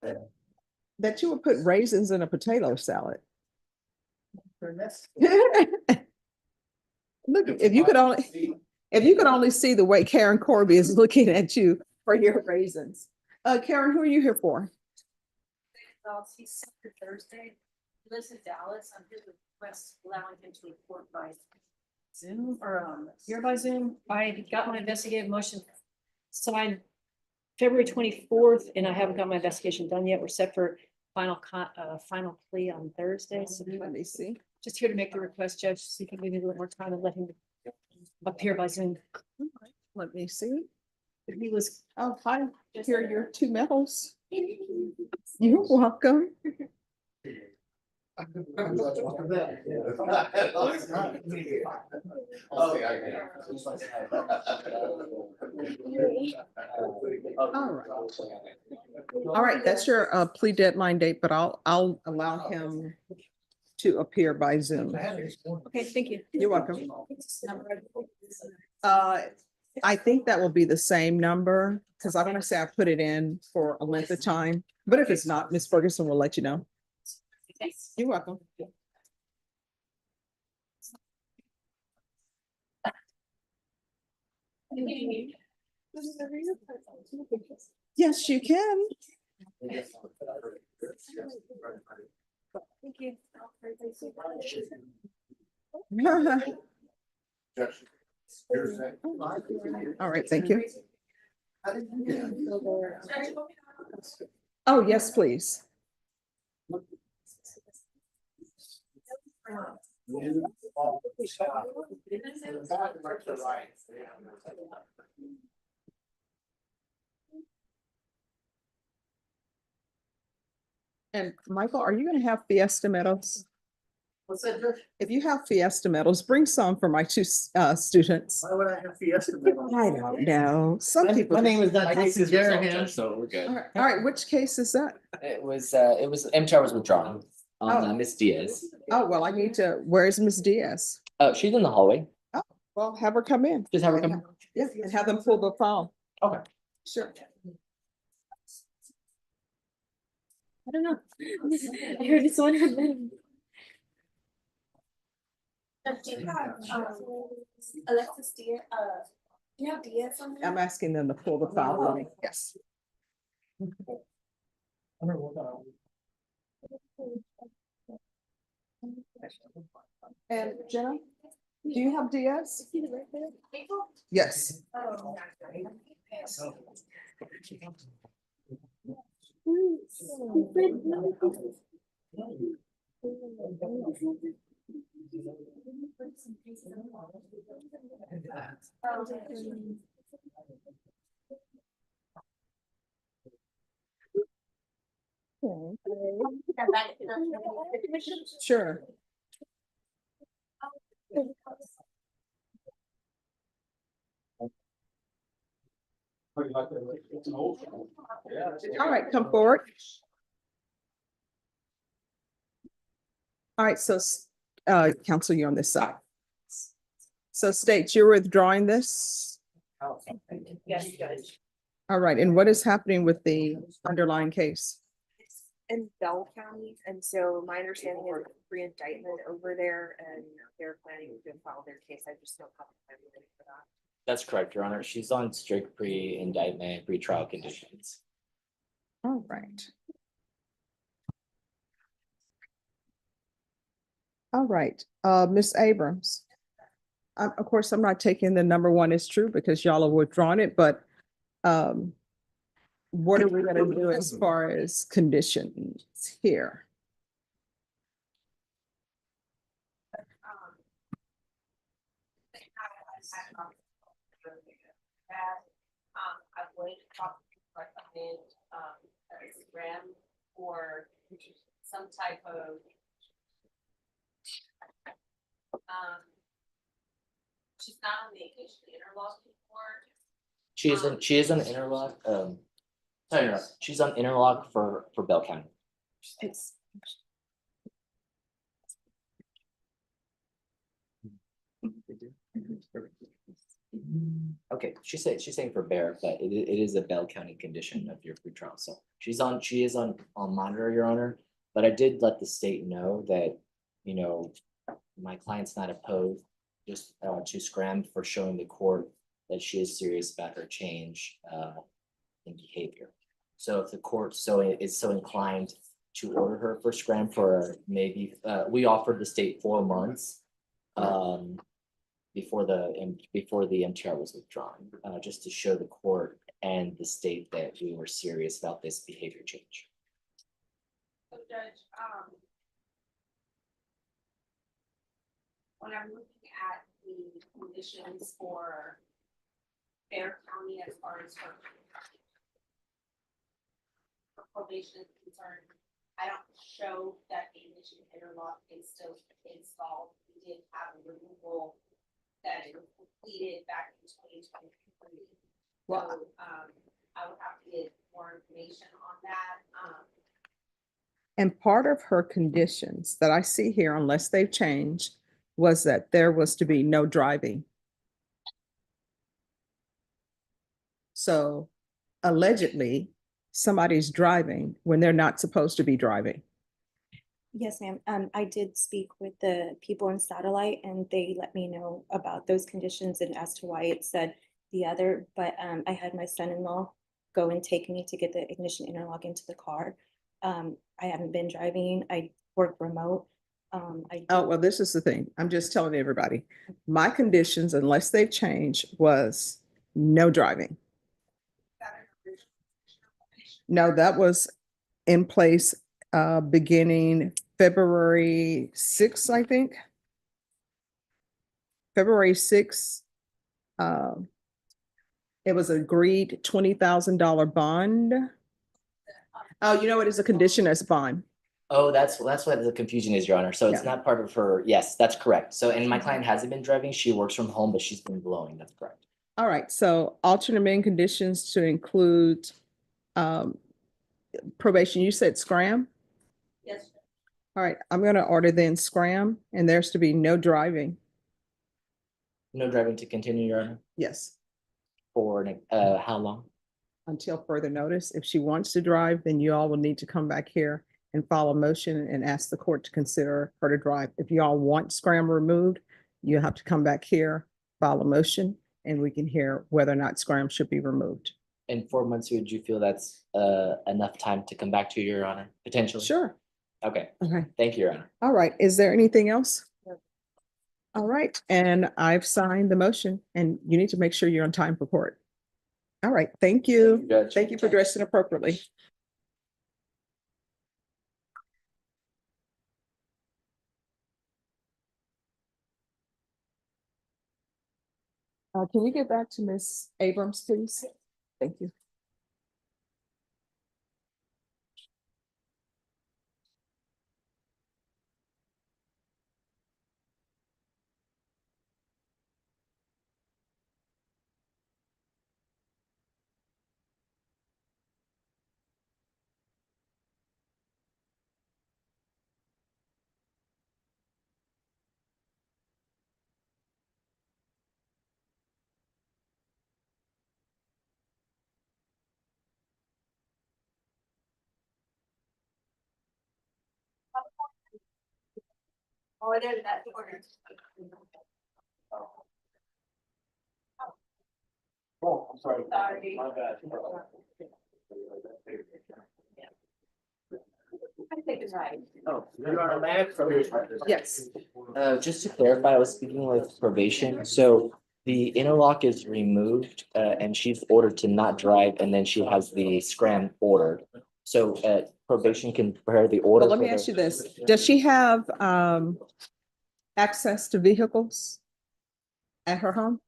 that you would put raisins in a potato salad. Look, if you could only see the way Karen Corby is looking at you for your raisins. Karen, who are you here for? He's set for Thursday. He lives in Dallas. I'm here to request allowing him to report by Zoom or here by Zoom. I got my investigative motion signed February 24th, and I haven't got my investigation done yet. We're set for final plea on Thursday. So Let me see. just here to make the request, Judge, so you can give me a little more time and let him appear by Zoom. Let me see. He was Oh, hi. Here are your two medals. You're welcome. All right, that's your plea deadline date, but I'll allow him to appear by Zoom. okay. Thank you. You're welcome. I think that will be the same number because I'm gonna say I put it in for a length of time, but if it's not, Ms. Ferguson will let you know. You're welcome. Yes, you can. Thank you. All right, thank you. Oh, yes, please. And Michael, are you going to have Fiesta medals? What's that, Judge? If you have Fiesta medals, bring some for my two students. Why would I have Fiesta medals? I don't know. Some people. My name is not My case Jason is resolved, Garahan. Judge, so we're good. All right, which case is that? It was MTR was withdrawn on Oh. Miss Diaz. Oh, well, I need to, where's Ms. Diaz? Oh, she's in the hallway. Well, have her come in. Just have her come. Yeah, and have them pull the file. Okay. Sure. I don't know. I heard this one. Do you have, Alexis Diaz, do you have Diaz on there? I'm asking them to pull the file for me. Yes. And Jenna, do you have Diaz? Yes. Oh. Sure. All right, come forward. All right, so counsel, you're on this side. So state you're withdrawing this. Yes, Judge. All right, and what is happening with the underlying case? In Bell County, and so my understanding is re-indictment over there, and they're planning to file their case. I just don't have time for that. That's correct, Your Honor. She's on strict pre-indictment, pre-trial conditions. All right. All right, Ms. Abrams. Of course, I'm not taking the number one as true because y'all have withdrawn it, but what are we gonna do as far as conditions here? I would probably recommend Instagram or some type of she's not on the interlock anymore. She is on interlock. Sorry, no, she's on interlock for Bell County. It's Okay, she's saying for bear, but it is a Bell County condition of your pretrial, so she is on monitor, Your Honor. But I did let the state know that, you know, my client's not opposed just to scram for showing the court that she is serious about her change in behavior. So if the court is so inclined to order her for scram for maybe, we offered the state 4 months. Before the MTR was withdrawn, just to show the court and the state that we were serious about this behavior change. So Judge, when I'm looking at the conditions for Bear County as far as for probation is concerned, I don't show that the ignition interlock is still installed. We did have a removal that was completed back in 2023. Well, So, I would have to get more information on that. and part of her conditions that I see here, unless they've changed, was that there was to be no driving. So allegedly, somebody's driving when they're not supposed to be driving. Yes, ma'am. I did speak with the people in Satellite and they let me know about those conditions and as to why it said the other, but I had my son-in-law go and take me to get the ignition interlock into the car. I haven't been driving. I work remote. Oh, well, this is the thing. I'm just telling everybody. My conditions, unless they've changed, was no driving. No, that was in place beginning February 6th, I think. February 6th. It was agreed $20,000 bond. Oh, you know what is a condition as bond? Oh, that's what the confusion is, Your Honor. So it's Yeah. not part of her. Yes, that's correct. So, and my client hasn't been driving. She works from home, but she's been blowing. That's correct. All right, so alternate main conditions to include probation. You said scram? Yes, All right, I'm gonna order then scram, and there's to be no driving. No driving to continue, Your Honor. Yes, For how long? until further notice. If she wants to drive, then you all will need to come back here and file a motion and ask the court to consider her to drive. If you all want scram removed, you have to come back here, file a motion, and we can hear whether or not scram should be removed. In 4 months, would you feel that's enough time to come back to, Your Honor? Potentially? Sure. Okay, Okay. thank you, Your Honor. All right. Is there anything else? All right. And I've signed the motion and you need to make sure you're on time for court. All right. Thank you. Judge. Thank you for dressing appropriately. Can you get back to Ms. Abrams, please? Thank you. oh, it is, that's the order. Oh, I'm sorry. Sorry. My bad. I think it's right. Oh, Your Honor, may I have probation? Yes. Just to clarify, I was speaking with probation, so the interlock is removed, and she's ordered to not drive, and then she has the scram ordered. So, probation can prepare the order. Well, let me for ask the- you this. Does she have access to vehicles at her home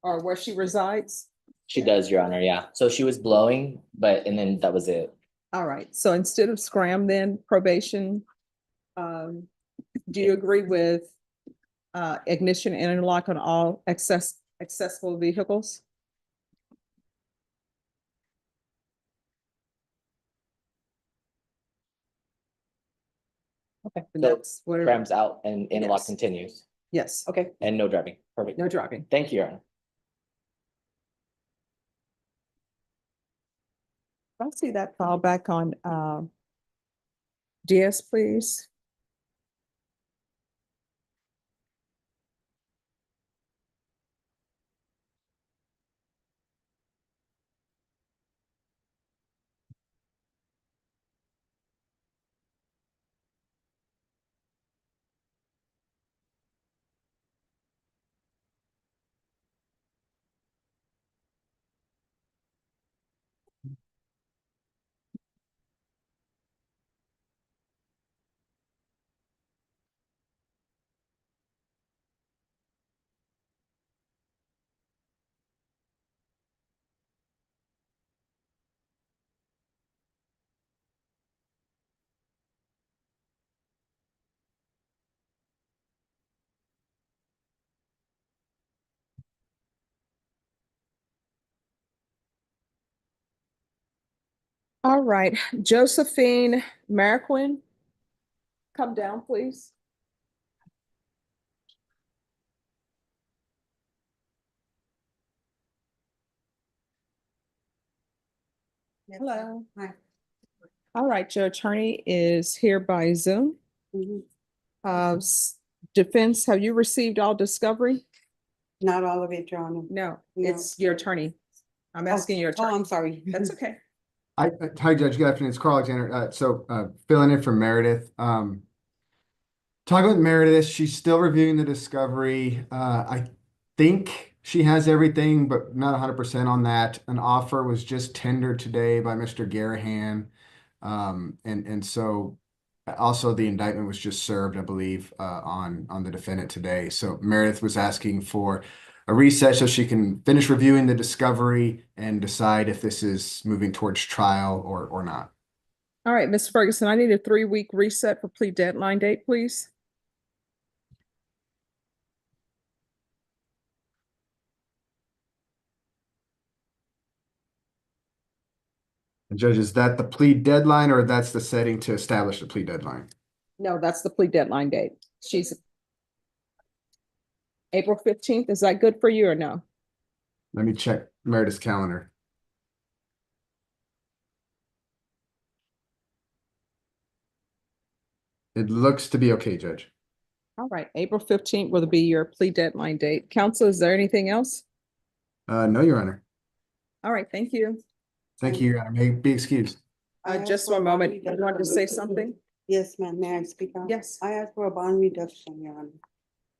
or where she resides? She does, Your Honor, yeah. So she was blowing, and then that was it. All right, so instead of scram then probation, do you agree with ignition and interlock on all accessible vehicles? Okay, and So that's what, Scram's out and interlock Yes. continues. yes, Okay, and no driving. Perfect. no driving. Thank you, Your Honor. I see that file back on DS, please. All right, Josephine Marquin, come down, please. Hello. Hi. All right, your attorney is here by Zoom. Defense, have you received all discovery? Not all of it, Your Honor. No, No. it's your attorney. I'm asking your Oh, attorney. I'm sorry. That's okay. Hi, Judge. Good afternoon. It's Carl Alexander. Filling in for Meredith. Talking with Meredith, she's still reviewing the discovery. I think she has everything, but not 100% on that. An offer was just tendered today by Mr. Garahan. And so also the indictment was just served, I believe, on the defendant today. So Meredith was asking for a reset so she can finish reviewing the discovery and decide if this is moving towards trial or not. All right, Ms. Ferguson, I need a 3-week reset for plea deadline date, please. And Judge, is that the plea deadline or that's the setting to establish the plea deadline? No, that's the plea deadline date. She's April 15th. Is that good for you or no? Let me check Meredith's calendar. It looks to be okay, Judge. All right, April 15th will be your plea deadline date. Counsel, is there anything else? No, Your Honor. All right, thank you. Thank you, Your Honor. May be excused. I asked Just for a one bond moment. You reduction. wanted to say something? Yes, ma'am. May I speak out? Yes. I asked for a bond reduction, Your Honor.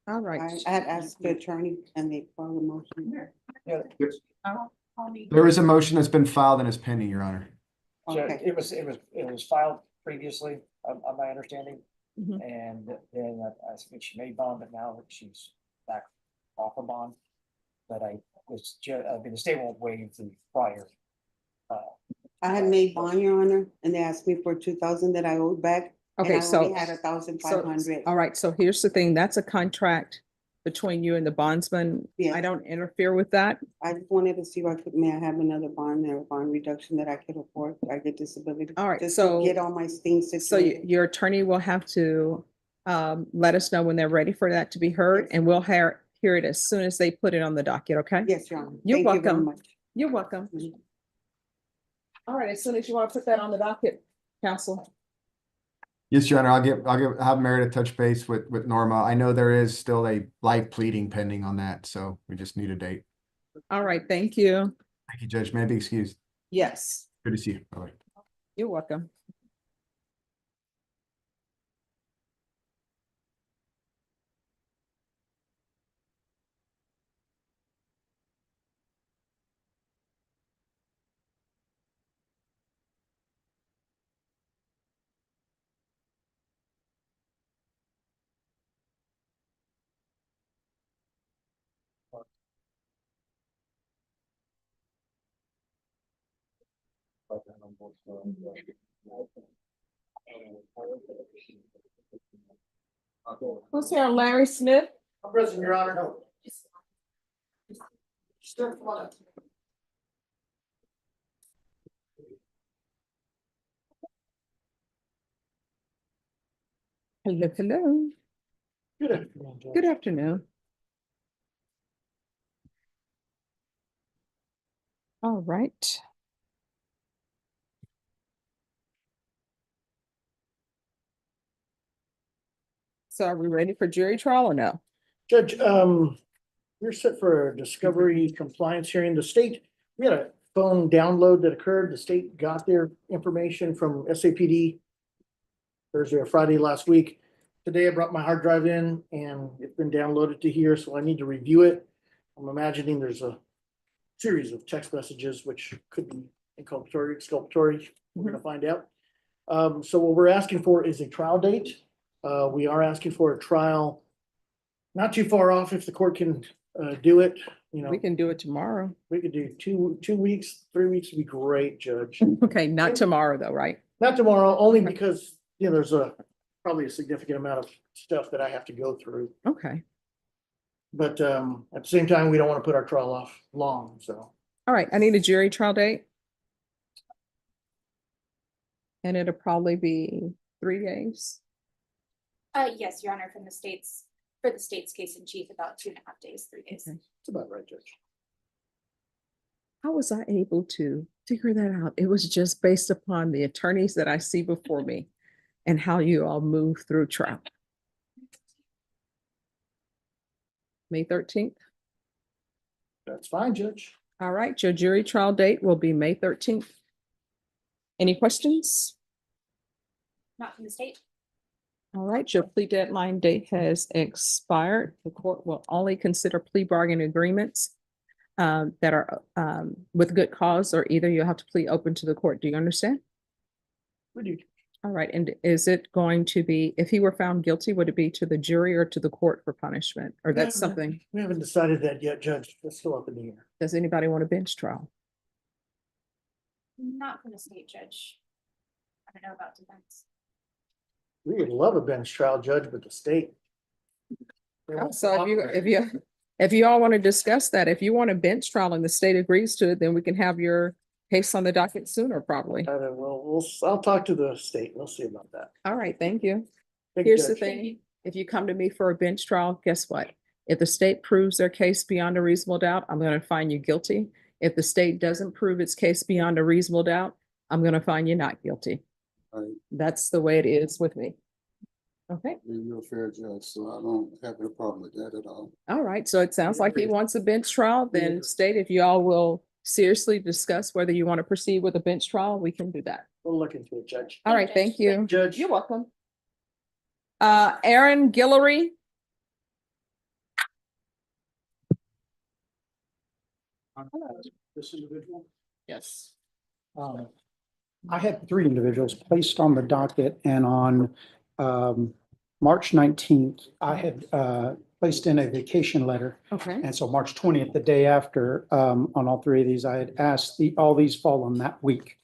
All right. I had asked the attorney and they filed a motion. There is a motion that's been filed and is pending, Your Honor. So Okay. it was filed previously, on my understanding, Mhm. and then I think she made bond, but now she's back off a bond. But I mean, the state won't waive the prior. I had made bond, Your Honor, and they asked me for 2,000 that I owed back. And Okay, I so. only had 1,500. All right, so here's the thing, that's a contract between you and the bondsman. Yeah. I don't interfere with that. I just wanted to see what may I have another bond or bond reduction that I could afford. I get disability. All right, Just so- to get all my things So situated. your attorney will have to let us know when they're ready for that to be heard, and we'll hear it as soon as they put it on the docket, okay? Yes, Your Honor. You're Thank you very welcome. much. You're welcome. Mhm. All right, as soon as you want to put that on the docket, counsel. Yes, Your Honor. Have Meredith touch base with Norma. I know there is still a live pleading pending on that, so we just need a date. All right, thank you. Thank you, Judge. May I be excused. Yes, Good to see you. Bye-bye. you're welcome. Who's here? Larry Smith? I'm present, Your Honor. No. Still, come on up. Hello, hello. Good afternoon, Judge. Good afternoon. All right. So are we ready for jury trial or no? Judge, we're set for a discovery compliance hearing. The state, we had a phone download that occurred. The state got their information from SAPD Thursday or Friday last week. Today I brought my hard drive in and it's been downloaded to here, so I need to review it. I'm imagining there's a series of text messages which could be inculpatory, exculpatory. We're gonna find out. So what we're asking for is a trial date. We are asking for a trial not too far off if the court can do it, you know. We can do it tomorrow. We could do 2 weeks, 3 weeks would be great, Judge. Okay, not tomorrow though, right? Not tomorrow, only because, you know, there's probably a significant amount of stuff that I have to go through. Okay. But at the same time, we don't want to put our trial off long, so. All right, I need a jury trial date. And it'll probably be 3 days. Yes, Your Honor, for the state's case in chief, about 2.5 days, 3 days. Okay. That's about right, Judge. How was I able to figure that out? It was just based upon the attorneys that I see before me and how you all move through trial. May 13th. That's fine, Judge. All right, your jury trial date will be May 13th. Any questions? Not from the state. All right, your plea deadline date has expired. The court will only consider plea bargaining agreements that are with good cause, or either you have to plead open to the court. Do you understand? We do. All right, and is it going to be, if he were found guilty, would it be to the jury or to the court for punishment? Or that's something, We haven't decided that yet, Judge. That's still up in the air. does anybody want a bench trial? Not from the state, Judge. I don't know about defense. We would love a bench trial, Judge, but the state. they won't So cooperate. if you all want to discuss that, if you want a bench trial and the state agrees to it, then we can have your case on the docket sooner, probably. I'll talk to the state. We'll see about that. All right, thank you. Thank you, Here's the Judge. thing, if you come to me for a bench trial, guess what? If the state proves their case beyond a reasonable doubt, I'm gonna find you guilty. If the state doesn't prove its case beyond a reasonable doubt, I'm gonna find you not guilty. Right. That's the way it is with me. Okay, You're a fair judge, so I don't have a problem with that at all. all right, so it sounds like he wants a bench trial, then state if you all will seriously discuss whether you want to proceed with a bench trial, we can do that. We'll look into it, Judge. All right, thank you. Judge. You're welcome. Aaron Guillory. This individual? Yes. I had 3 individuals placed on the docket, and on March 19th, I had placed in a vacation letter. Okay. And so March 20th, the day after, on all 3 of these, I had asked all these fall on that week.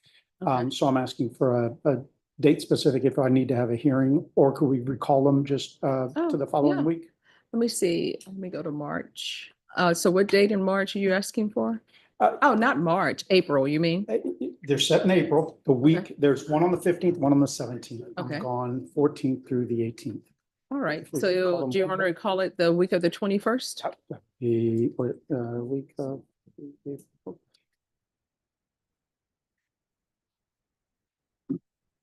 Okay. So I'm asking for a date specific if I need to have a hearing, or could we recall them just to the following yeah. week? Let me see, let me go to March. So what date in March are you asking for? Uh, Oh, not March, April, you mean? They're set in April. The week, there's one on the 15th, one on the 17th. Okay. I'm gone 14th through the 18th. All right, If we could call so them do you one want to call it the week of the 21st? The week of.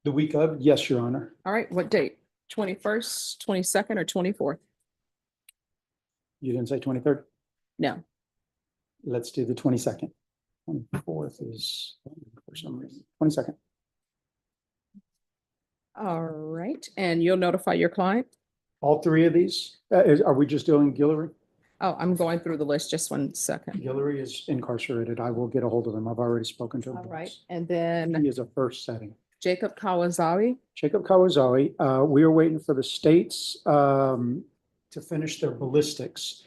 The week of, yes, Your Honor. All right, what date? 21st, 22nd, or 24th? You didn't say 23rd? No. Let's do the 22nd. 24th is, for some reason, 22nd. All right, and you'll notify your client? All 3 of these, are we just doing Guillory? Oh, I'm going through the list, just 1 second. Guillory is incarcerated. I will get a hold of them. I've already spoken to him. All right, and He then is a first setting. Jacob Kawazawi. Jacob Kawazawi, we are waiting for the states to finish their ballistics.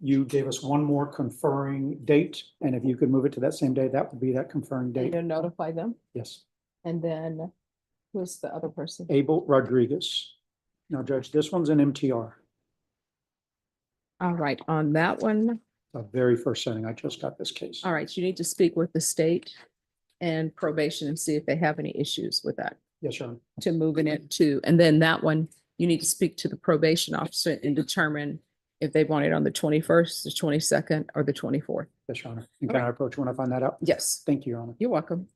You gave us one more conferring date, and if you could move it to that same day, that would be that conferring And date. you'll notify them, Yes. and then who's the other person? Abel Rodriguez. Now, Judge, this one's an MTR, All right, on that one, the very first setting. I just got this case. all right, you need to speak with the state and probation and see if they have any issues with that, Yes, Your Honor. to moving it to, and then that one, you need to speak to the probation officer and determine if they want it on the 21st, the 22nd, or the 24th. Yes, Your Honor. And can I approach when I find that out? Yes, Thank you, Your Honor. you're welcome.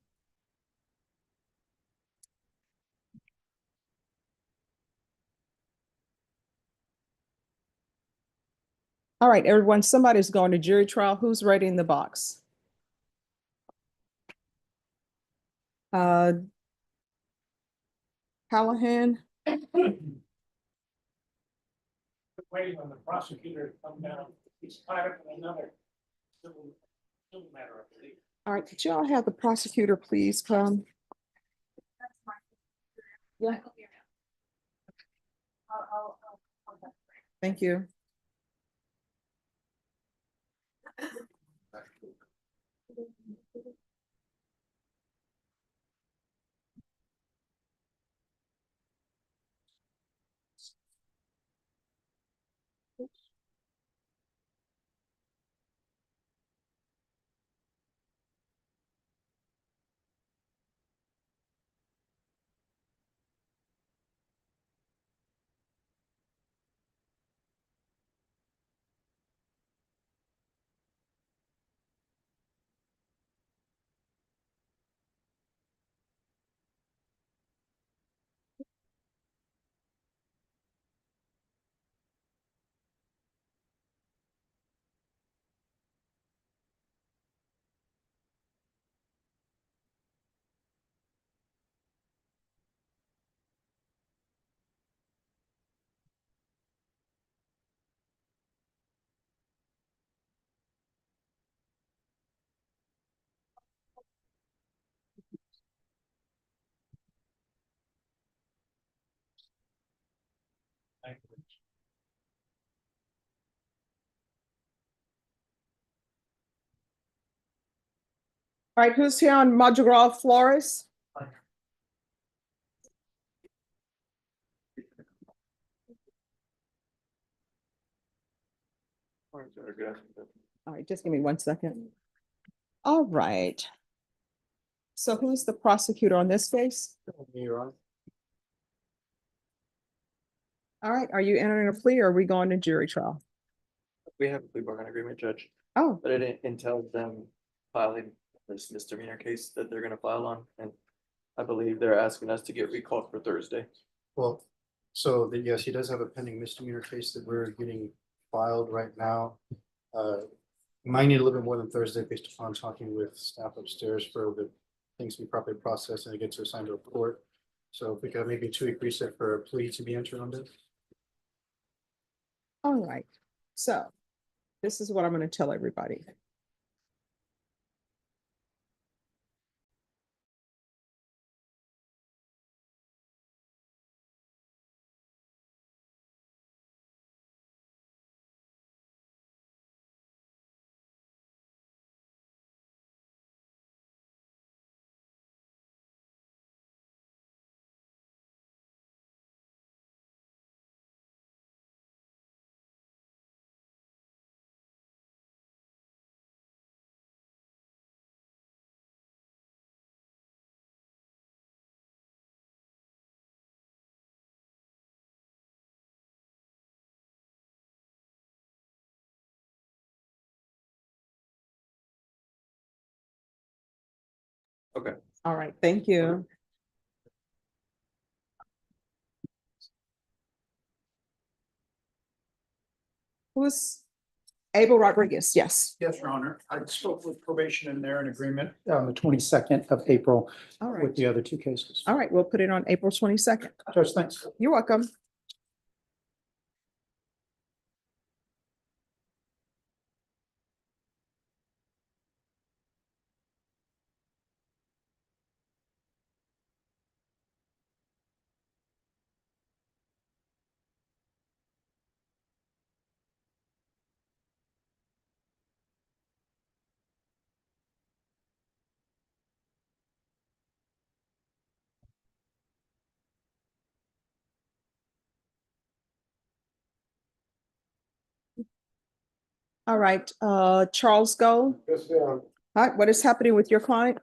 All right, everyone, somebody's going to jury trial. Who's rating the box? Callahan, Waiting on the prosecutor to come down. He's tied up in another civil matter, I believe. all right, could y'all have the prosecutor please come? Yeah. Thank you. All right, who's here on Madrigal Flores? All right, just give me 1 second. All right. So who's the prosecutor on this case? All right, are you entering a plea or are we going to jury trial? We have a plea bargain agreement, Judge, Oh, but it entails them filing this misdemeanor case that they're gonna file on, and I believe they're asking us to get recalled for Thursday. Well, so yes, he does have a pending misdemeanor case that we're getting filed right now. Might need a little bit more than Thursday based upon talking with staff upstairs for the things to be properly processed and it gets assigned to a court. So if we could have maybe 2-week reset for a plea to be entered on this. all right. So this is what I'm going to tell everybody. Okay. All right, thank you. Who's Abel Rodriguez? Yes. Yes, Your Honor. I spoke with probation and they're in agreement on the 22nd of April All right. with the other two cases. All right, we'll put it on April 22nd. Judge, thanks. You're welcome. All right, Charles Go. Yes, ma'am. All right, what is happening with your client?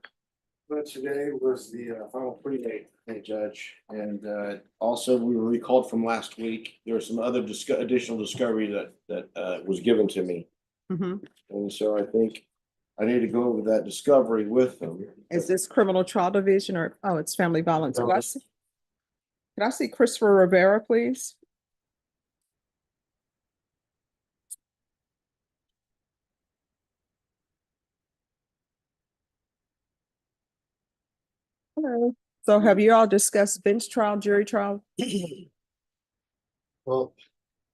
But today was the final plea date, hey, Judge, and also we were recalled from last week. There was some other additional discovery that was given to me. Mhm. And so I think I need to go over that discovery with them. Is this criminal trial division or, oh, it's family violence? Can I see Christopher Rivera, please? Hello. So have you all discussed bench trial, jury trial? Well,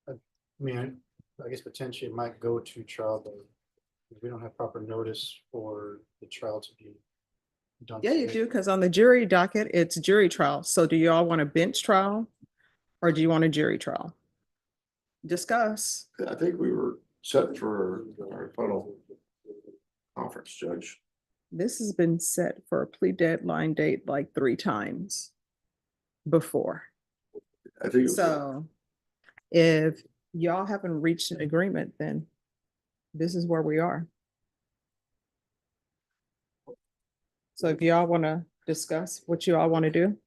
I mean, I guess potentially it might go to trial, but we don't have proper notice for the trial to be done. Yeah, you do, because on the jury docket, it's jury trial. So do you all want a bench trial? Or do you want a jury trial? Discuss. I think we were set for our final conference, Judge. This has been set for a plea deadline date like 3 times before. I think it was, So if y'all haven't reached an agreement, then this is where we are. So if y'all want to discuss what you all want to do,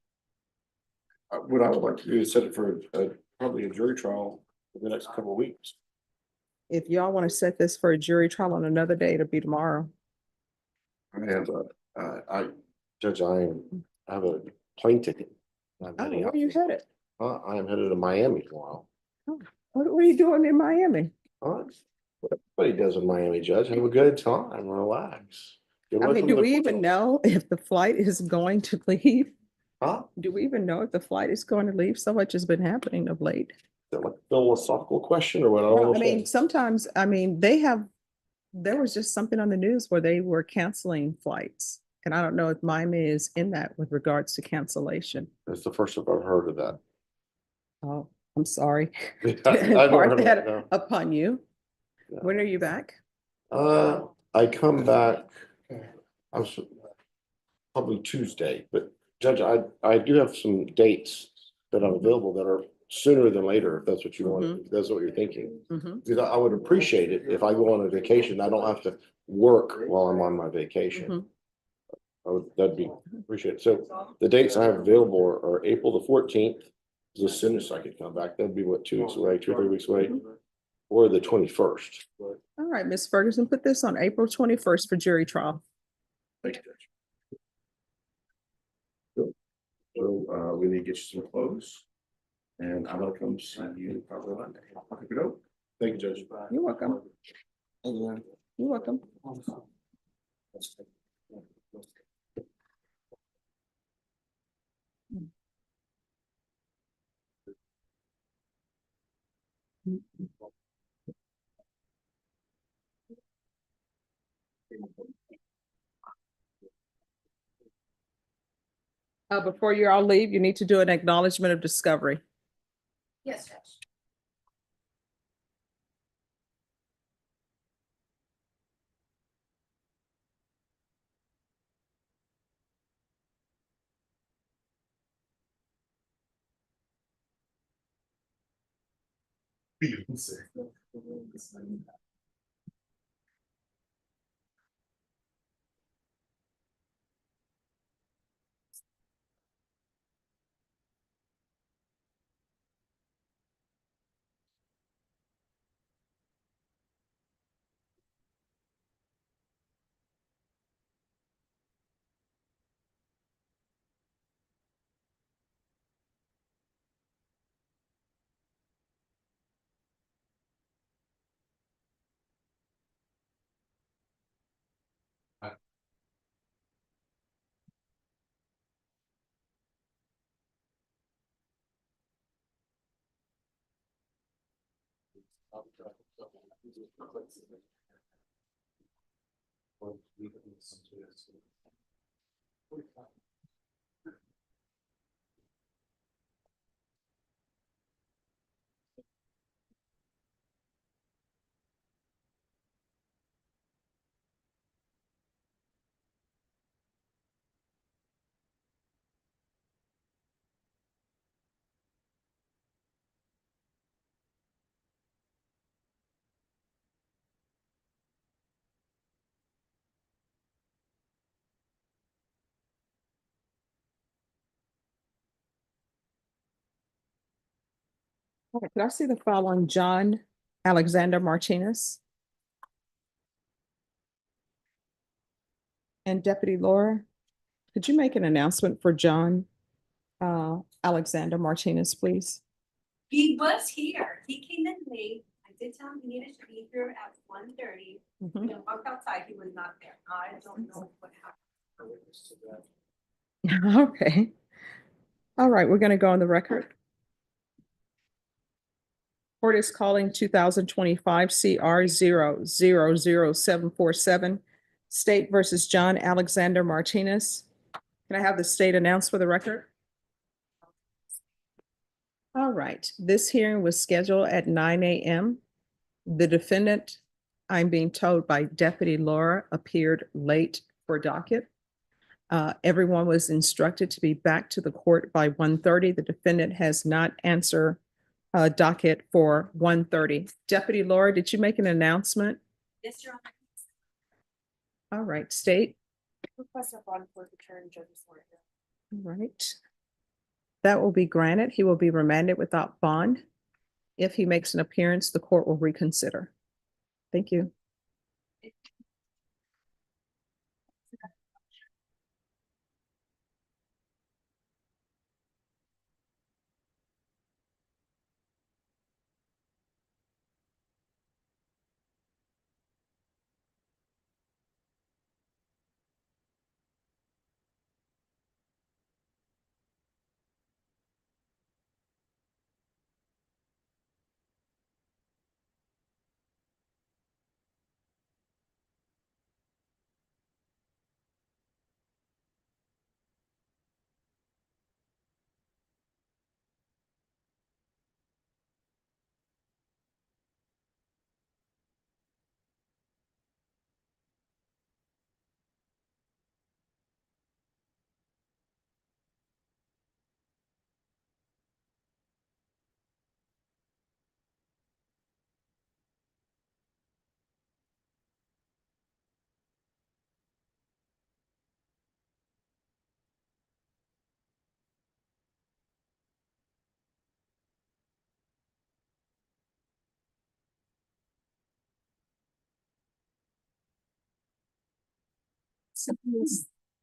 what I would like to do is set it for probably a jury trial for the next couple of weeks. if y'all want to set this for a jury trial on another day, it'll be tomorrow. And Judge, I have a plane ticket. I'm Oh, heading where out. are you headed? I am headed to Miami tomorrow. What are you doing in Miami? What everybody does in Miami, Judge, have a good time, relax. Get I away mean, from do the we even crowd. know if the flight is going to leave? Huh? Do we even know if the flight is going to leave? So much has been happening of late. Is that like a philosophical question or what? I don't No, I understand. mean, sometimes, there was just something on the news where they were canceling flights. And I don't know if Miami is in that with regards to cancellation. That's the first I've ever heard of that. Oh, I'm sorry. I've to never impart heard of that that, no. upon you. Yeah. When are you back? I come back, I was probably Tuesday, but Judge, I do have some dates that I'm available that are sooner than later, if that's what you want, if that's what you're thinking. Because I would appreciate it if I go on a vacation, I don't have to work while I'm on my vacation. That'd be appreciated. So the dates I have available are April the 14th, is as soon as I could come back. That'd be what, 2 weeks away, 2 or 3 weeks away, or the 21st. All right, Ms. Ferguson, put this on April 21st for jury trial. Thank you, Judge. So we need to get you some clothes. And I'm gonna come see you probably Monday. Thank you, Judge. You're welcome. You're welcome. Before you all leave, you need to do an acknowledgement of discovery. Yes, Judge. Okay, could I see the file on John Alexander Martinez? And Deputy Laura, could you make an announcement for John Alexander Martinez, please? He was here. He came in late. I did tell him he needed to be here at 1:30. Mhm. I walked outside. He was not there. I don't know what happened. Okay. All right, we're going to go on the record. Court is calling 2025 CR 000747, State versus John Alexander Martinez. Can I have the state announced for the record? All right, this hearing was scheduled at 9 a.m. The defendant, I'm being told by Deputy Laura, appeared late for docket. Everyone was instructed to be back to the court by 1:30. The defendant has not answered docket for 1:30. Deputy Laura, did you make an announcement? Yes, Your Honor. All right, state. Request a bond for return, judge's order. All right. That will be granted. He will be remanded without bond. If he makes an appearance, the court will reconsider. Thank you.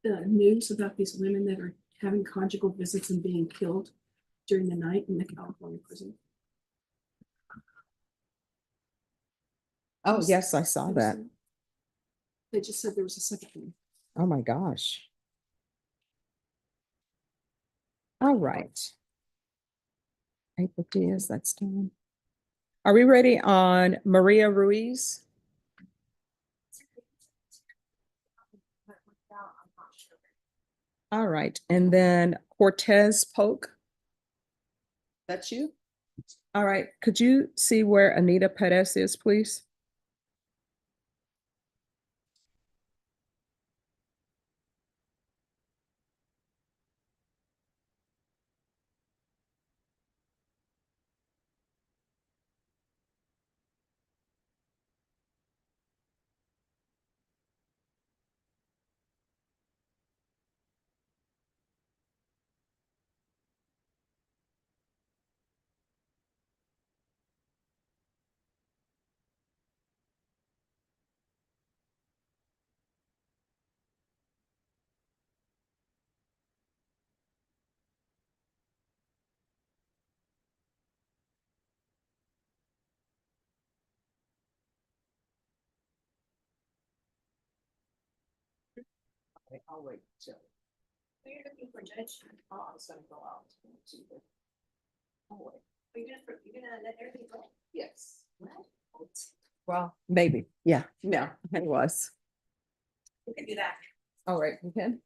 The news about these women that are having conjugal visits and being killed during the night in the California prison. Oh, yes, I saw that. They just said there was a second one. Oh, my gosh. All right. April Diaz, that's done. Are we ready on Maria Ruiz? All right, and then Cortez Polk. That's you? All right, could you see where Anita Perez is, please? Okay, I'll wait. So, You're looking for judge. oh, I was gonna go out. Oh, wait. You're gonna let everything go? Yes. Well, maybe. Yeah, no, it was. You can do that. All right, you can.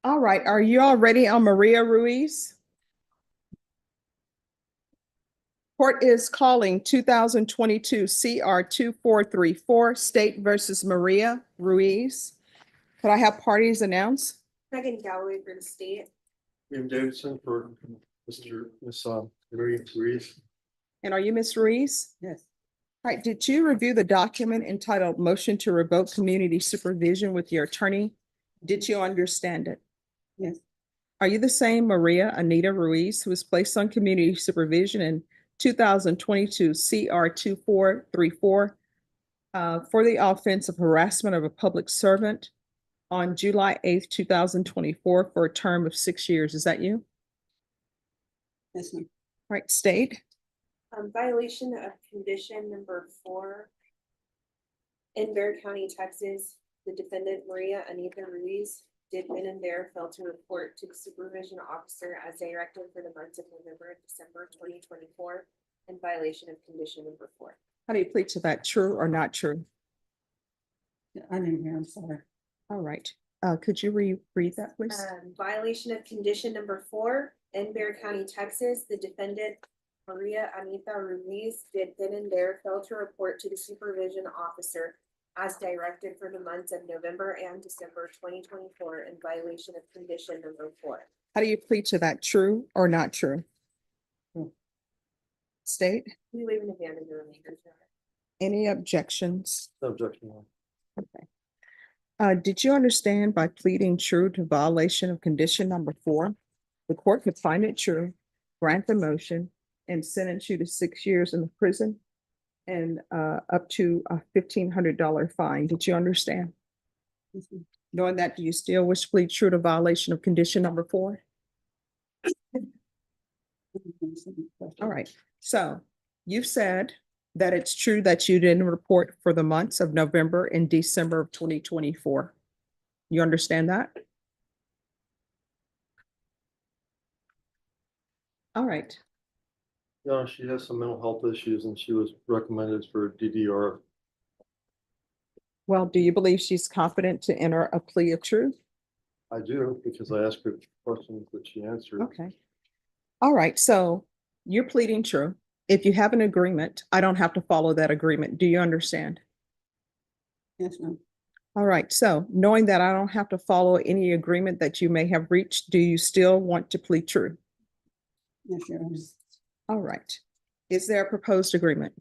All right, are you all ready on Maria Ruiz? Court is calling 2022 CR 2434 State versus Maria Ruiz. Could I have parties announce? Megan Galloway for the state. William Davidson for Miss Maria Ruiz. And are you Ms. Ruiz? Yes. All right, did you review the document entitled Motion to Revoke Community Supervision with your attorney? Did you understand it? Yes. Are you the same Maria Anita Ruiz who was placed on community supervision in 2022 CR 2434 for the offense of harassment of a public servant on July 8th, 2024 for a term of 6 years? Is that you? Yes, ma'am. All right, state. Violation of condition number 4. In Bexar County, Texas, the defendant Maria Anita Ruiz did when and there fail to report to the supervision officer as directed for the months of November and December 2024 in violation of condition number 4. How do you plead to that? True or not true? I didn't hear, I'm sorry. All right. Could you read that, please? Violation of condition number 4. In Bexar County, Texas, the defendant Maria Anita Ruiz did then and there fail to report to the supervision officer as directed for the months of November and December 2024 in violation of condition number 4. How do you plead to that? True or not true? State. We waive and abandon the remainder. Any objections? Objection. Okay. Did you understand by pleading true to violation of condition number 4, the court could find it true, grant the motion, and sentence you to 6 years in the prison and up to a $1,500 fine? Did you understand? Knowing that, do you still wish to plead true to violation of condition number 4? All right. So you've said that it's true that you didn't report for the months of November and December of 2024. You understand that? All right. Yeah, she has some mental health issues and she was recommended for DDR. Well, do you believe she's competent to enter a plea of truth? I do, because I asked her questions that she answered. Okay. All right. So you're pleading true. If you have an agreement, I don't have to follow that agreement. Do you understand? Yes, ma'am. All right. So knowing that I don't have to follow any agreement that you may have reached, do you still want to plead true? Yes, Your Honor. All right. Is there a proposed agreement?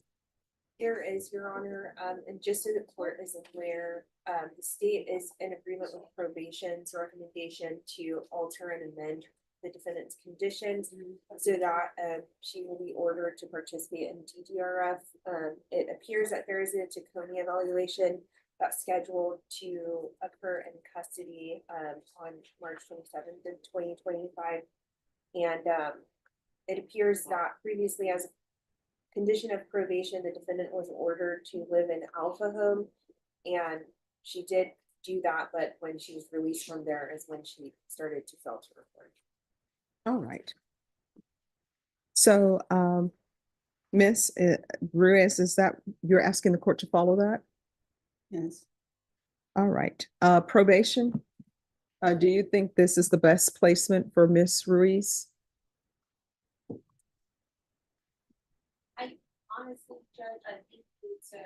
There is, Your Honor, and just so the court is aware, the state is in agreement with probation's recommendation to alter and amend the defendant's conditions so that she will be ordered to participate in DDRF. It appears that there is a Tacony evaluation that's scheduled to occur in custody on March 27th of 2025. And it appears that previously, as a condition of probation, the defendant was ordered to live in Alpha Home, and she did do that, but when she was released from there is when she started to fail to report. All right. So, Ms. Ruiz, is that you're asking the court to follow that? Yes. All right. Probation. Do you think this is the best placement for Ms. Ruiz? Honestly, Judge, I think we need to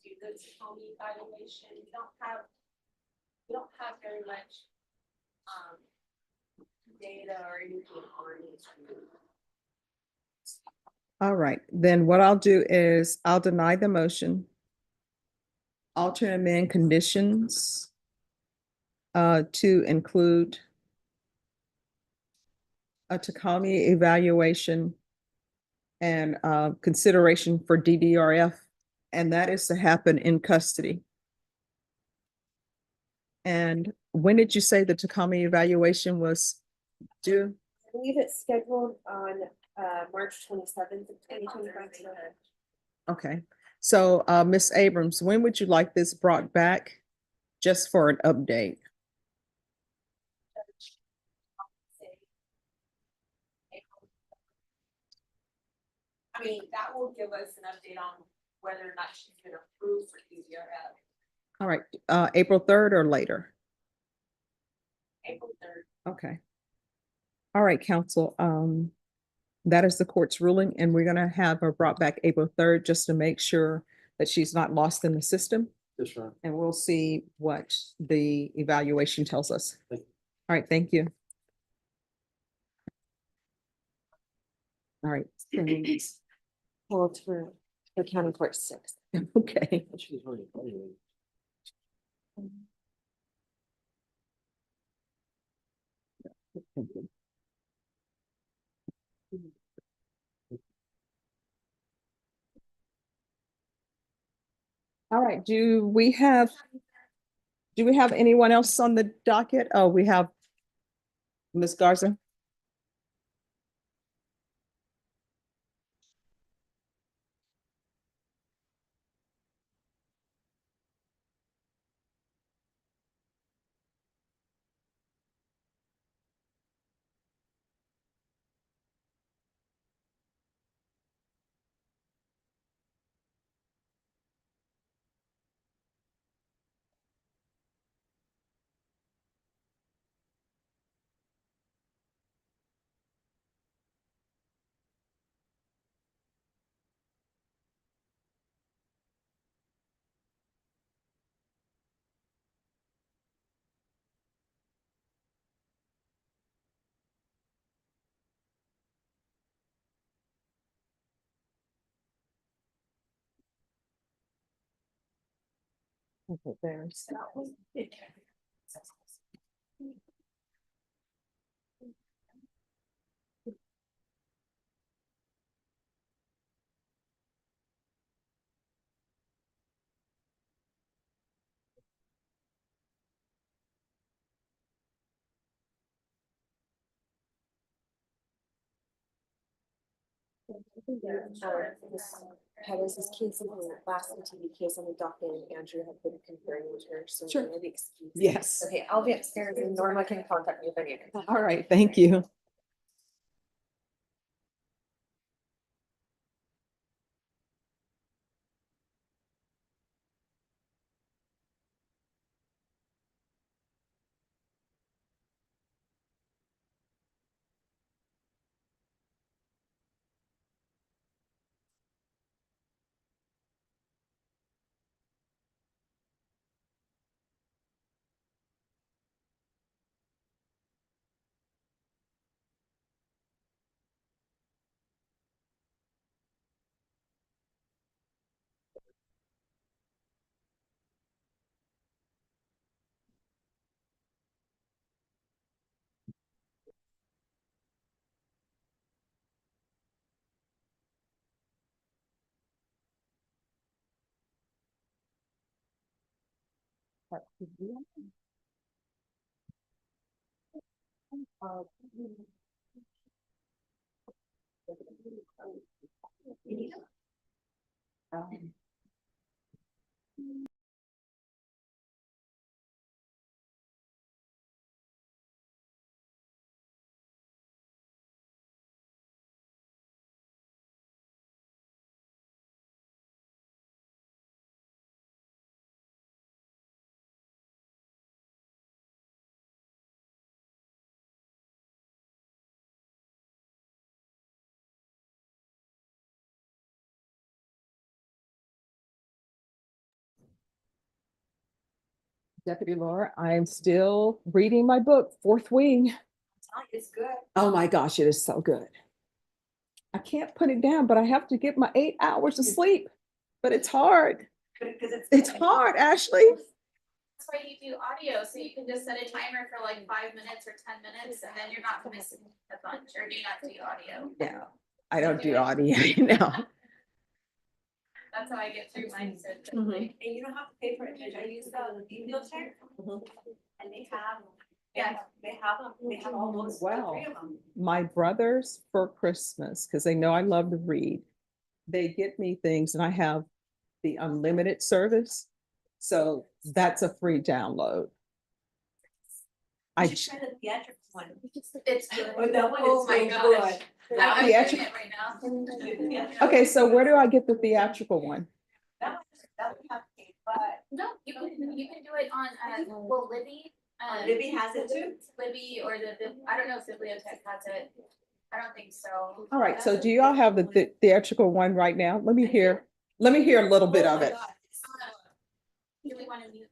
do the Tacony evaluation. We don't have very much data or anything on it. All right, then what I'll do is I'll deny the motion. Alter and amend conditions to include a Tacony evaluation and consideration for DDRF, and that is to happen in custody. And when did you say the Tacony evaluation was due? I believe it's scheduled on March 27th of 2025. Okay, so Ms. Abrams, when would you like this brought back? Just for an update. I mean, that will give us an update on whether or not she's been approved for DDRF. All right, April 3rd or later? April 3rd. Okay. All right, counsel, that is the court's ruling, and we're gonna have her brought back April 3rd, just to make sure that she's not lost in the system. Yes, sir. And we'll see what the evaluation tells us. Thank you. All right, thank you. All right. Hold for county court 6. Okay. All right, do we have anyone else on the docket? Oh, we have Ms. Garza. Okay, there's. How does this case in the last TV case on the docket, and Andrew have been conferring with her, so Sure. maybe excuse. Yes. Okay, I'll be upstairs and Norma can contact me if I need her. All right, thank you. Deputy Laura, I am still reading my book, Fourth Wing. It's good. Oh my gosh, it is so good. I can't put it down, but I have to get my 8 hours of sleep. But it's hard. It's hard, Ashley. That's why you do audio, so you can just set a timer for like 5 minutes or 10 minutes, and then you're not missing a bunch, or do you not do audio? No, I don't do audio, no. That's how I get through mine so Mhm. quickly. And you don't have to pay for it, Judge. I use the wheelchair and they have all those, Wow. 3 of them. My brothers for Christmas, because they know I love to read, they get me things and I have the unlimited service. So that's a free download. I, You should try the theatrical one. It's good. Oh, that one Oh is my so gosh. good. I'm Theatrical- doing it right now. okay, so where do I get the theatrical one? That would have to pay, but No, you can do it on, well, Libby, Libby has it too. Libby or I don't know if the bibliotech has it. I don't think so. All right, so do y'all have the theatrical one right now? Let me hear a little bit of it. Do we want to mute?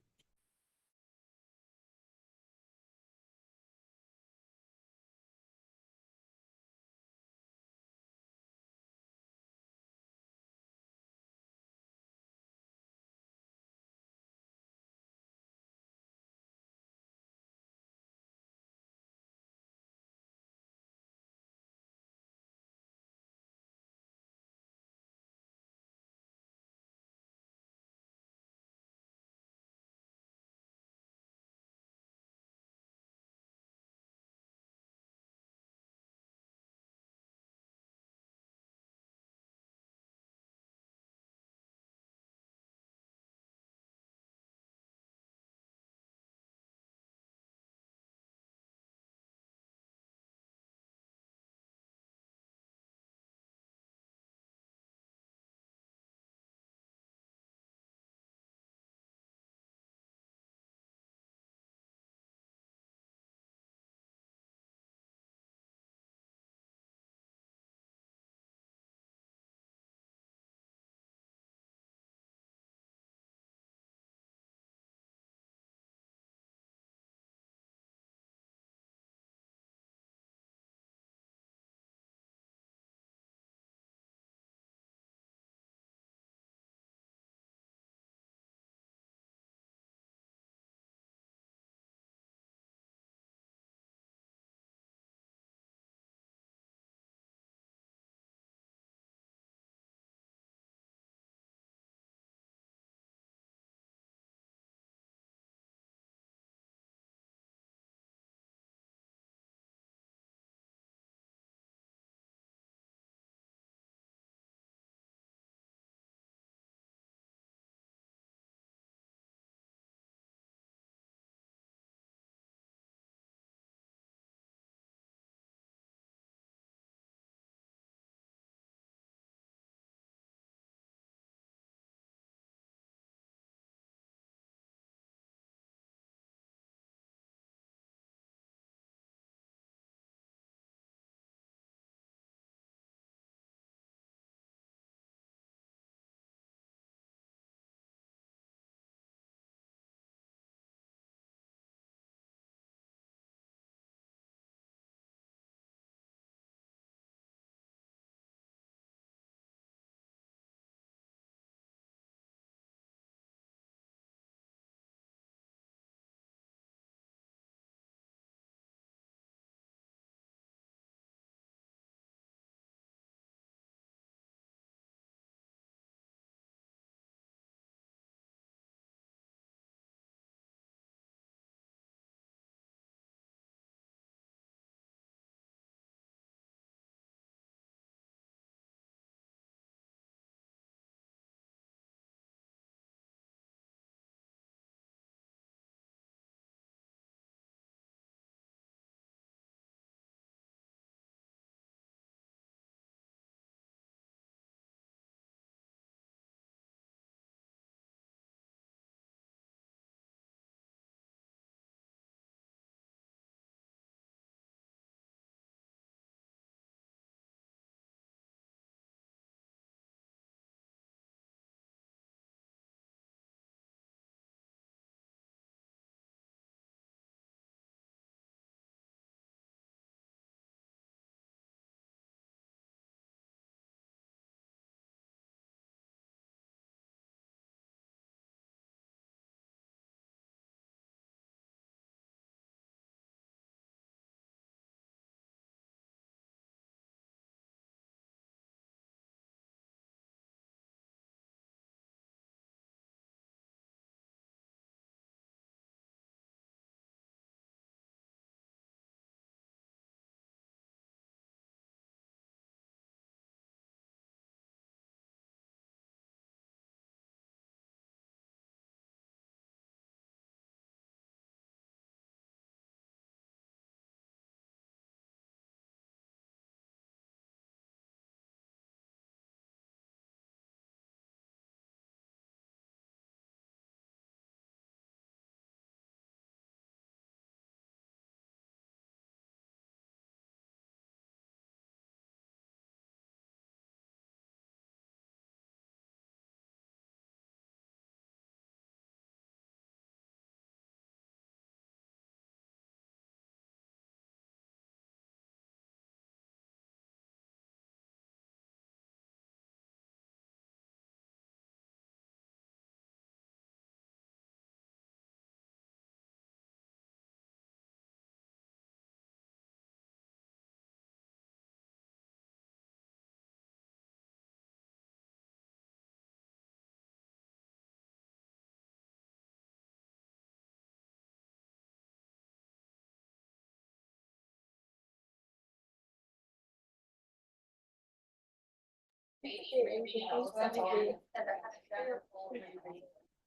maybe rereading all of them again, and then having done a full reread.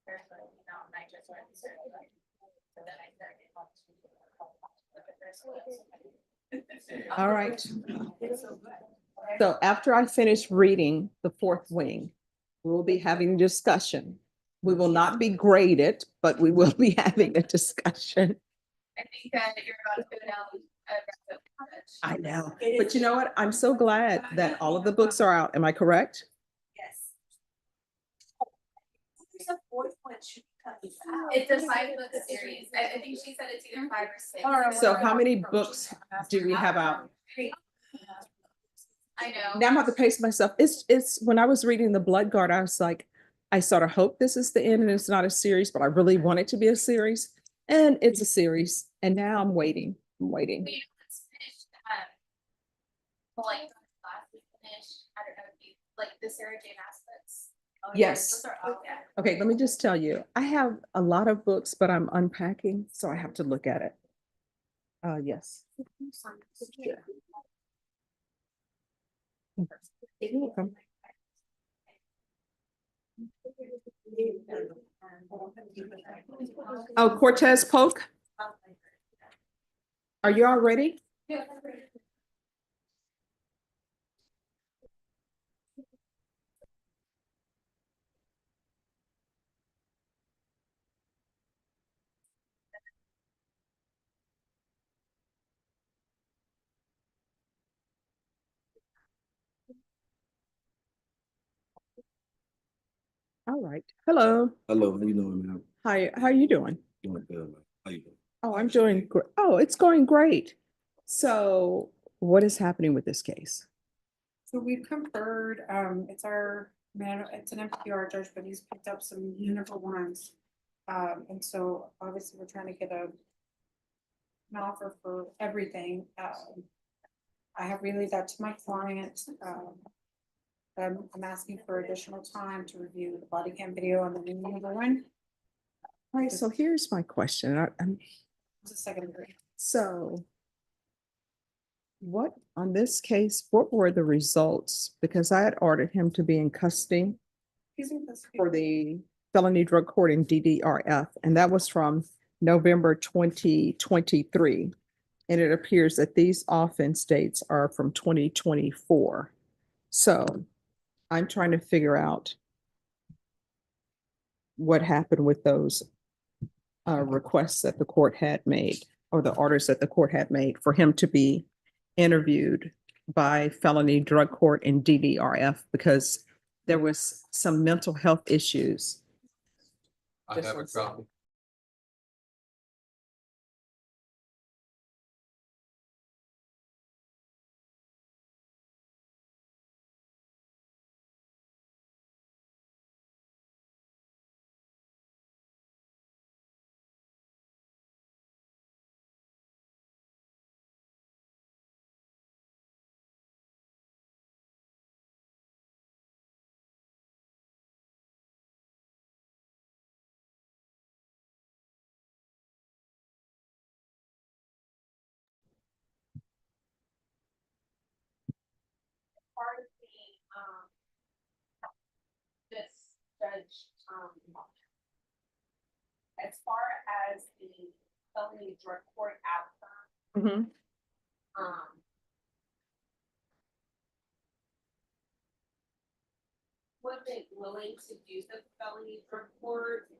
There's a, you know, and I just went through it. So then I started on to look at this one. All right. So after I finish reading the fourth wing, we'll be having discussion. We will not be graded, but we will be having a discussion. I think that you're about to go down a road of college. I know, but you know what? I'm so glad that all of the books are out. Am I correct? Yes. There's a fourth one should be coming out. It's a 5-book series. I think she said it's either 5 or 6. So how many books do we have out? I know. Now I'm about to pace myself. It's when I was reading The Blood Guard, I was like, I sort of hope this is the end and it's not a series, but I really want it to be a series. And it's a series. And now I'm waiting. I'm waiting. We just finished, like, class we finished, I don't know, if you, like, the Sarah Jane aspects. Oh, yeah, Yes. those are all, yeah. Okay, let me just tell you, I have a lot of books, but I'm unpacking, so I have to look at it. Yes. Yeah. You're welcome. Oh, Cortez Polk, are you all ready? All right. Hello. Hello, how you doing, man? Hi, how are you doing? Doing good, man. How you doing? Oh, I'm doing great. Oh, it's going great. So what is happening with this case? So we've conferred, it's our man, it's an NPR judge, but he's picked up some uniform ones. And so obviously we're trying to get an offer for everything. I have relayed that to my client. I'm asking for additional time to review the body cam video on the new one. All right, so here's my question. It's a secondary. So what, on this case, what were the results? Because I had ordered him to be in custody He's in custody. for the felony drug court in DDRF, and that was from November 2023. And it appears that these offense dates are from 2024. So I'm trying to figure out what happened with those requests that the court had made, or the orders that the court had made for him to be interviewed by felony drug court in DDRF, because there was some mental health issues. I Just have a one second. copy. Part of this judge, as far as the felony drug court outcome, wasn't willing to do the felony drug court,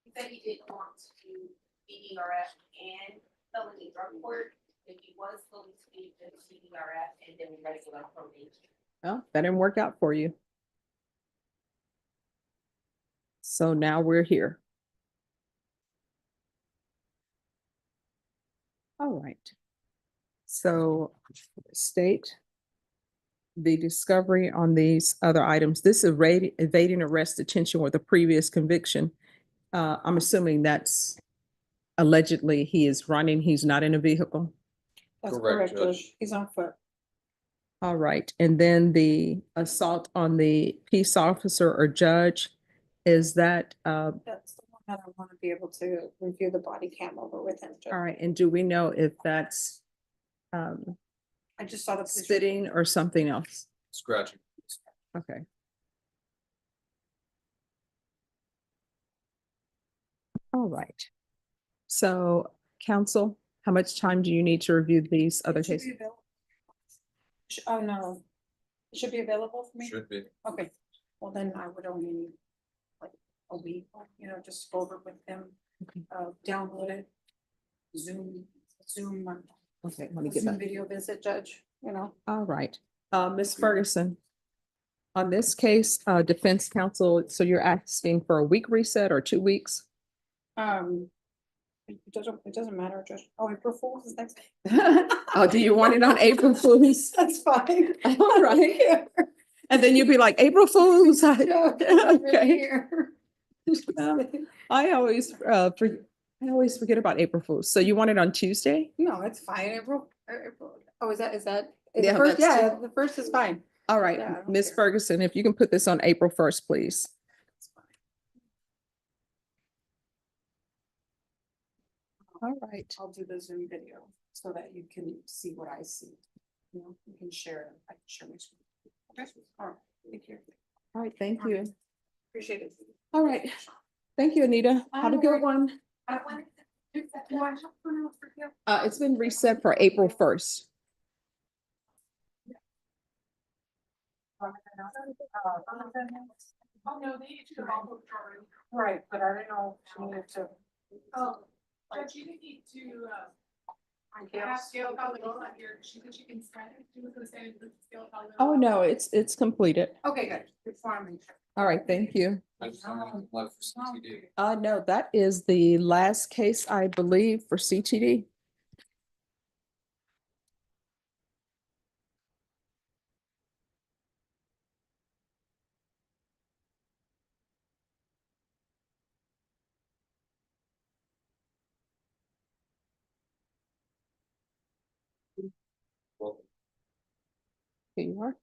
he said he didn't want to do DDRF and felony drug court, if he was willing to do the DDRF and then regular probation. Well, that didn't work out for you. So now we're here. All right. So state the discovery on these other items. This is evading arrest detention with a previous conviction. I'm assuming that's allegedly he is running, he's not in a vehicle. That's Correct, correct, Judge. Judge. He's on foot. All right, and then the assault on the peace officer or judge, is that, That's the one that I want to be able to review the body cam over with him, Judge. all right, and do we know if that's I just saw the. police spitting or something else? Scratching. Okay. All right. So, counsel, how much time do you need to review these other It should cases? be available. Oh, no. It should be available for me? Should be. Okay, well then I would only need like a week, you know, just go over with them, download it. Zoom, Okay, let me get Zoom that. video visit, Judge, you know. All right. Ms. Ferguson. On this case, defense counsel, so you're asking for a week reset or 2 weeks? It doesn't matter, Judge. Oh, April Fools is next. Oh, do you want it on April Fools? That's fine. All right. And then you'll be like, April Fools. Okay. I always forget about April Fools. So you want it on Tuesday? No, it's fine, April. Oh, is that? Yeah, The first, that's- yeah, the first is fine. All Yeah, I right, don't Ms. care. Ferguson, if you can put this on April 1st, please. All right. I'll do the Zoom video so that you can see what I see. You know, you can share, I can share my screen. Okay, all right, thank you. All right, thank you. Appreciate it. All right. Thank you, Anita. Have a good one. I wanted to do that. Do I have one else for you? It's been reset for April 1st. Oh, no, they issued it all booked already. Right, but I don't know if you needed to. Oh, but you didn't need to, ask Gail Calderon here, she said she can scan it, she was gonna say Gail Calderon. Oh, no, it's completed. Okay, good. Good farming. All right, thank you. I just don't have left for CTD. No, that is the last case, I believe, for CTD. Well, Here you are.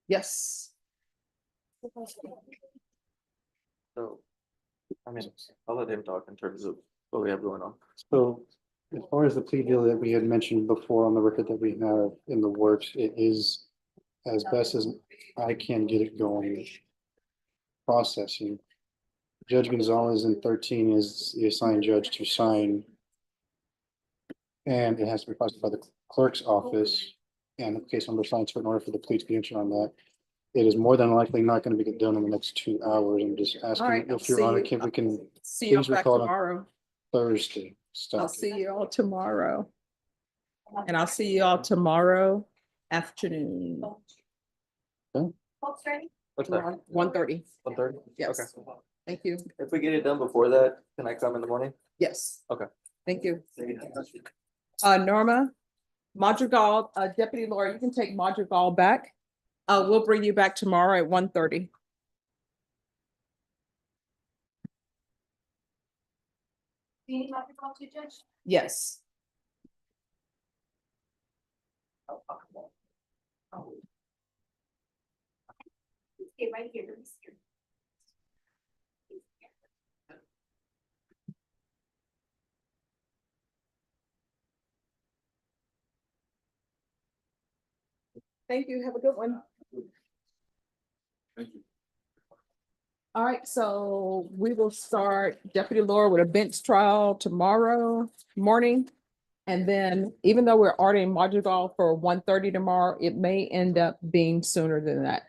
Yes. so, I mean, I'll let him talk in terms of what we have going on. So as far as the plea deal that we had mentioned before on the record that we have in the works, it is as best as I can get it going. Processing. Judge Gonzalez in 13 is the assigned judge to sign. And it has to be processed by the clerk's office. And the case number signed in order for the plea to be entered on that. It is more than likely not going to be done in the next 2 hours. I'm just All asking right, I'll if Your see Honor, you. we can See you please back recall it on tomorrow. Thursday. I'll Stop. see you all tomorrow. And I'll see you all tomorrow afternoon. What's that? 1:30. 1:30? Yes. Okay. Thank you. If we get it done before that, can I come in the morning? Yes. Okay. Thank you. Norma, Madrigal, Deputy Laura, you can take Madrigal back. We'll bring you back tomorrow at 1:30. Do you need my call to Judge? Yes. Stay right here, let me see. Thank you. Have a good one. Thank you. All right, so we will start Deputy Laura with a bench trial tomorrow morning. And then even though we're ordering Madrigal for 1:30 tomorrow, it may end up being sooner than that.